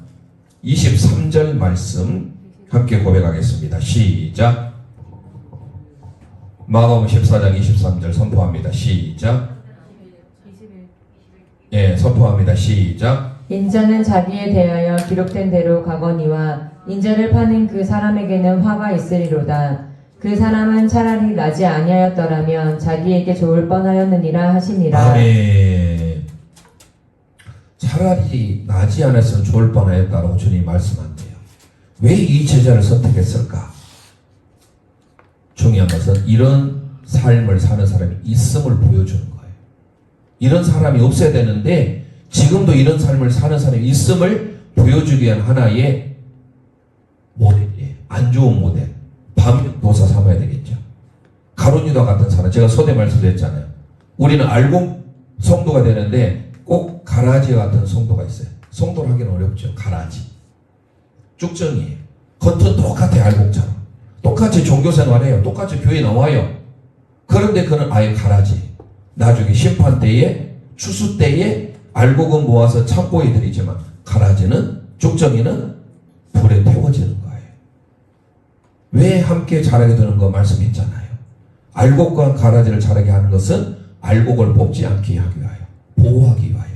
23절 말씀 함께 고백하겠습니다. 시작. 마가복음 14장 23절 선포합니다. 시작. 예, 선포합니다. 시작. 인자는 자기에 대하여 기록된 대로 가거니와 인자를 파는 그 사람에게는 화가 있으리로다. 그 사람은 차라리 나지 아니하였더라면 자기에게 좋을 뻔하였느니라 하시니라. 아멘. 차라리 나지 않았으면 좋을 뻔하였다라고 주님이 말씀한대요. 왜 이 제자를 선택했을까? 중요한 것은 이런 삶을 사는 사람이 있음을 보여주는 거예요. 이런 사람이 없어야 되는데 지금도 이런 삶을 사는 사람이 있음을 보여주기 위한 하나의 모델이에요. 안 좋은 모델. 반면도사 삼아야 되겠죠. 가룟 유다 같은 사람, 제가 소대 말씀드렸잖아요. 우리는 알곡 성도가 되는데 꼭 가라지 같은 성도가 있어요. 성도를 하기는 어렵죠. 가라지. 쭉정이에요. 겉은 똑같아요. 알곡처럼. 똑같이 종교생활해요. 똑같이 교회 나와요. 그런데 그는 아예 가라지. 나중에 심판 때에, 추수 때에 알곡은 모아서 창고에 들이지만 가라지는, 쭉정이는 불에 태워지는 거예요. 왜 함께 자라게 되는 거 말씀했잖아요. 알곡과 가라지를 자라게 하는 것은 알곡을 뽑지 않게 하기 위하여, 보호하기 위하여.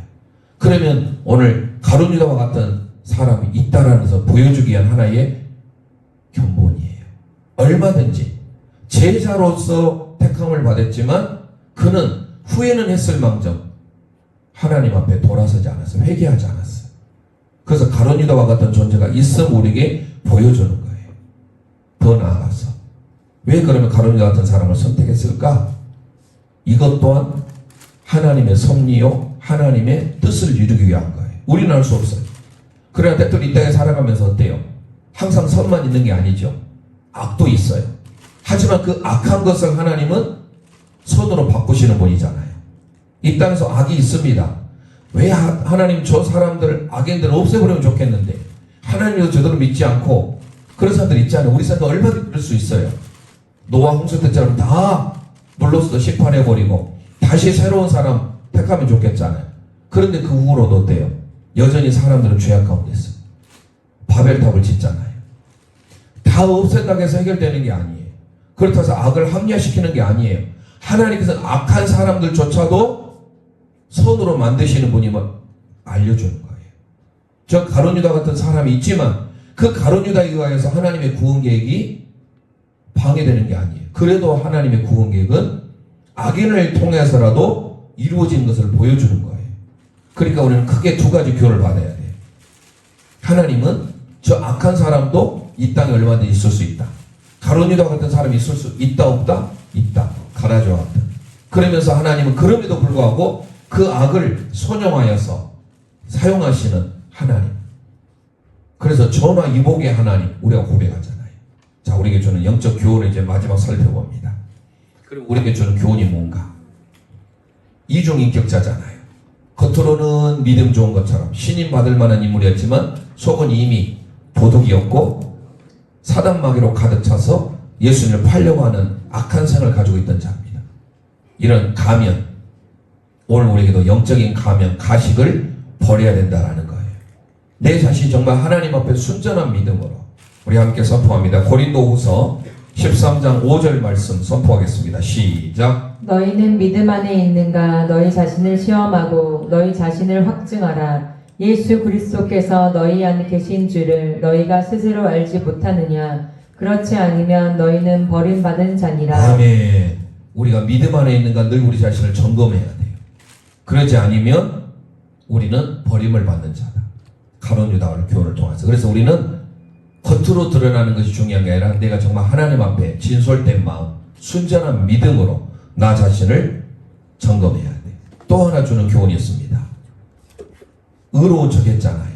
그러면 오늘 가룟 유다와 같은 사람이 있다라는 것을 보여주기 위한 하나의 견본이에요. 얼마든지 제자로서 택함을 받았지만 그는 후회는 했을 망정 하나님 앞에 돌아서지 않았어요. 회개하지 않았어요. 그래서 가룟 유다와 같은 존재가 있음 우리에게 보여주는 거예요. 더 나아가서 왜 그러면 가룟 유다 같은 사람을 선택했을까? 이것 또한 하나님의 섭리요 하나님의 뜻을 이루기 위한 거예요. 우리는 할 수 없어요. 그러나 때때로 이 땅에 살아가면서 어때요? 항상 선만 있는 게 아니죠. 악도 있어요. 하지만 그 악한 것을 하나님은 선으로 바꾸시는 분이잖아요. 이 땅에서 악이 있습니다. 왜 하나님 저 사람들, 악인들을 없애버리면 좋겠는데 하나님도 제대로 믿지 않고 그런 사람들 있잖아요. 우리 사람도 얼마든지 그럴 수 있어요. 노아 홍수 때처럼 다 불로서 심판해버리고 다시 새로운 사람 택하면 좋겠잖아요. 그런데 그 후로도 어때요? 여전히 사람들은 죄악 가운데 있어요. 바벨탑을 짓잖아요. 다 없앤다고 해서 해결되는 게 아니에요. 그렇다고 해서 악을 합리화시키는 게 아니에요. 하나님께서 악한 사람들조차도 선으로 만드시는 분이 알려주는 거예요. 저 가룟 유다 같은 사람이 있지만 그 가룟 유다에 의하여서 하나님의 구원 계획이 방해되는 게 아니에요. 그래도 하나님의 구원 계획은 악인을 통해서라도 이루어진 것을 보여주는 거예요. 그러니까 우리는 크게 두 가지 교훈을 받아야 돼요. 하나님은 저 악한 사람도 이 땅에 얼마든지 있을 수 있다. 가룟 유다 같은 사람이 있을 수 있다 없다? 있다. 가라지와 같은. 그러면서 하나님은 그럼에도 불구하고 그 악을 선용하여서 사용하시는 하나님. 그래서 전화 이복의 하나님 우리가 고백하잖아요. 자, 우리에게 주는 영적 교훈을 이제 마지막 살펴봅니다. 그리고 우리에게 주는 교훈이 뭔가? 이중인격자잖아요. 겉으로는 믿음 좋은 것처럼 신임 받을 만한 인물이었지만 속은 이미 도둑이었고 사단 마귀로 가득 차서 예수님을 팔려고 하는 악한 생을 가지고 있던 자입니다. 이런 가면, 오늘 우리에게도 영적인 가면, 가식을 버려야 된다라는 거예요. 내 자신이 정말 하나님 앞에 순전한 믿음으로 우리 함께 선포합니다. 고린도후서 13장 5절 말씀 선포하겠습니다. 시작. 너희는 믿음 안에 있는가? 너희 자신을 시험하고 너희 자신을 확증하라. 예수 그리스도께서 너희 안에 계신 줄을 너희가 스스로 알지 못하느냐? 그렇지 않으면 너희는 버림받은 자니라. 아멘. 우리가 믿음 안에 있는가 늘 우리 자신을 점검해야 돼요. 그러지 않으면 우리는 버림을 받는 자다. 가룟 유다의 교훈을 통해서. 그래서 우리는 겉으로 드러나는 것이 중요한 게 아니라 내가 정말 하나님 앞에 진솔된 마음, 순전한 믿음으로 나 자신을 점검해야 돼. 또 하나 주는 교훈이 있습니다. 의로운 척 했잖아요.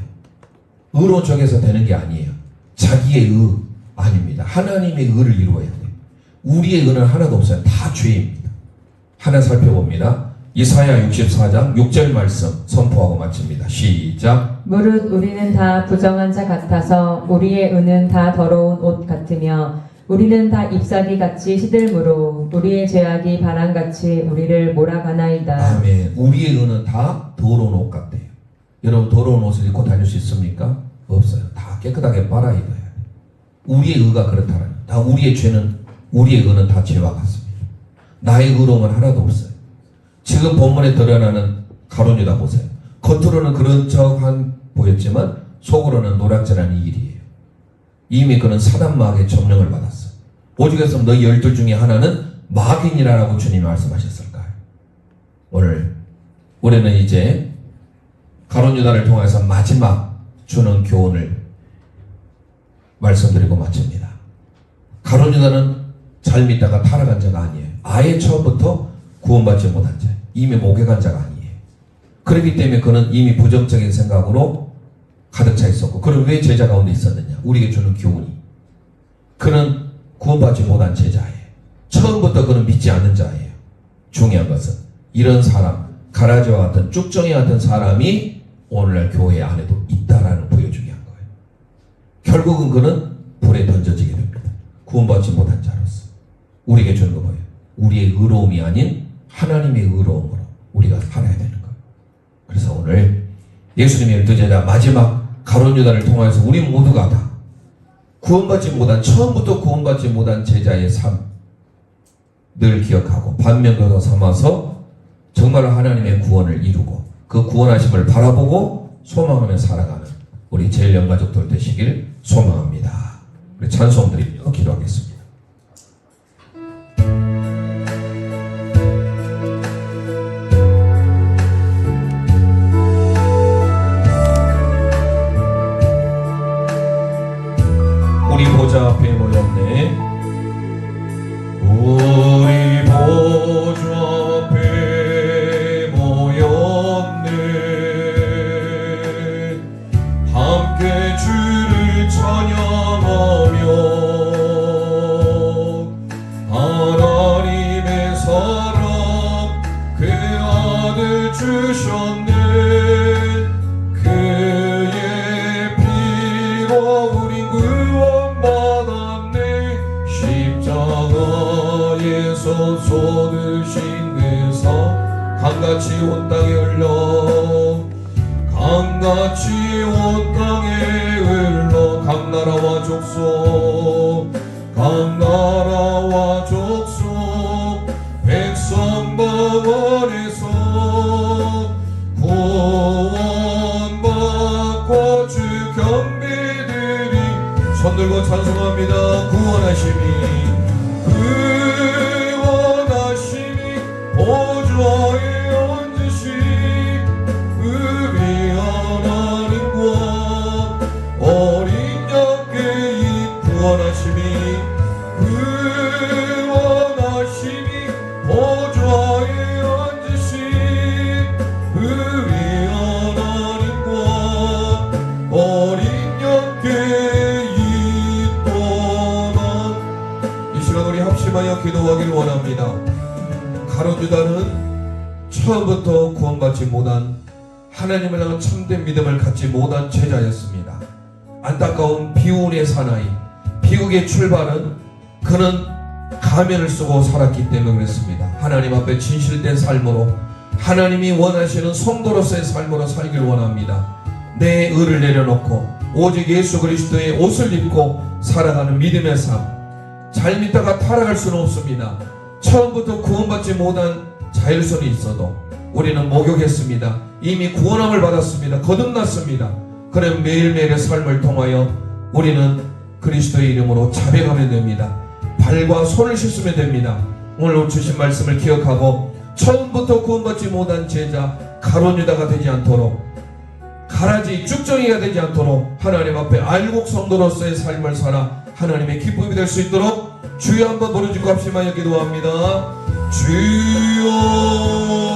의로운 척해서 되는 게 아니에요. 자기의 의 아닙니다. 하나님의 의를 이루어야 돼요. 우리의 의는 하나도 없어요. 다 죄입니다. 하나 살펴봅니다. 이사야 64장 6절 말씀 선포하고 마칩니다. 시작. 무릇 우리는 다 부정한 자 같아서 우리의 의는 다 더러운 옷 같으며 우리는 다 잎사귀 같이 시들므로 우리의 죄악이 바람같이 우리를 몰아가나이다. 아멘. 우리의 의는 다 더러운 옷 같대요. 여러분 더러운 옷을 입고 다닐 수 있습니까? 없어요. 다 깨끗하게 빨아 입어야 돼요. 우리의 의가 그렇다는 다 우리의 죄는 우리의 의는 다 죄와 같습니다. 나의 의로움은 하나도 없어요. 지금 본문에 드러나는 가룟 유다 보세요. 겉으로는 그런 척한 보였지만 속으로는 노략질하는 이 일이에요. 이미 그는 사단 마귀의 점령을 받았어. 오죽했으면 너희 12 중에 하나는 마귀니라라고 주님이 말씀하셨을까요? 오늘 우리는 이제 가룟 유다를 통해서 마지막 주는 교훈을 말씀드리고 마칩니다. 가룟 유다는 잘 믿다가 타락한 자가 아니에요. 아예 처음부터 구원받지 못한 자, 이미 목욕한 자가 아니에요. 그렇기 때문에 그는 이미 부정적인 생각으로 가득 차 있었고, 그는 왜 제자 가운데 있었느냐? 우리에게 주는 교훈이, 그는 구원받지 못한 제자예요. 처음부터 그는 믿지 않는 자예요. 중요한 것은 이런 사람, 가라지와 같은 쭉정이 같은 사람이 오늘날 교회 안에도 있다라는 보여주기 한 거예요. 결국은 그는 불에 던져지게 됩니다. 구원받지 못한 자로서. 우리에게 주는 거 뭐예요? 우리의 의로움이 아닌 하나님의 의로움으로 우리가 살아야 되는 거예요. 그래서 오늘 예수님의 12제자 마지막 가룟 유다를 통해서 우리 모두가 다 구원받지 못한, 처음부터 구원받지 못한 제자의 삶 늘 기억하고 반면교사 삼아서 정말 하나님의 구원을 이루고 그 구원하심을 바라보고 소망하며 살아가는 우리 제일영 가족들 되시길 소망합니다. 우리 찬송 드리며 기도하겠습니다. 우리 보좌 앞에 모였네. 우리 보좌 앞에 모였네. 함께 주를 찬양하며 하나님의 사랑 그 아들 주셨네. 그의 피로 우린 구원받았네. 십자가에서 쏟으신 그 사 강같이 온 땅에 흘러, 강같이 온 땅에 흘러 각 나라와 족속, 각 나라와 족속 백성 방언에서 구원받고 돌고 찬송합니다. 구원하심이 보좌에 앉으신 그 위한 하나님과 어린 양께 구원하심이 보좌에 앉으신 그 위한 하나님과 어린 양께 있도다. 이 시간 우리 합심하여 기도하기를 원합니다. 가룟 유다는 처음부터 구원받지 못한, 하나님을 향한 참된 믿음을 갖지 못한 제자였습니다. 안타까운 비운의 사나이, 비극의 출발은 그는 가면을 쓰고 살았기 때문에 그랬습니다. 하나님 앞에 진실된 삶으로, 하나님이 원하시는 성도로서의 삶으로 살길 원합니다. 내 의를 내려놓고 오직 예수 그리스도의 옷을 입고 살아가는 믿음의 삶. 잘 믿다가 타락할 수는 없습니다. 처음부터 구원받지 못한 자일 수는 있어도 우리는 목욕했습니다. 이미 구원함을 받았습니다. 거듭났습니다. 그럼 매일매일의 삶을 통하여 우리는 그리스도의 이름으로 자백하면 됩니다. 발과 손을 씻으면 됩니다. 오늘 주신 말씀을 기억하고 처음부터 구원받지 못한 제자 가룟 유다가 되지 않도록, 가라지 쭉정이가 되지 않도록 하나님 앞에 알곡 성도로서의 삶을 살아 하나님의 기쁨이 될 수 있도록 주여 한번 부르짖고 합심하여 기도합니다. 주여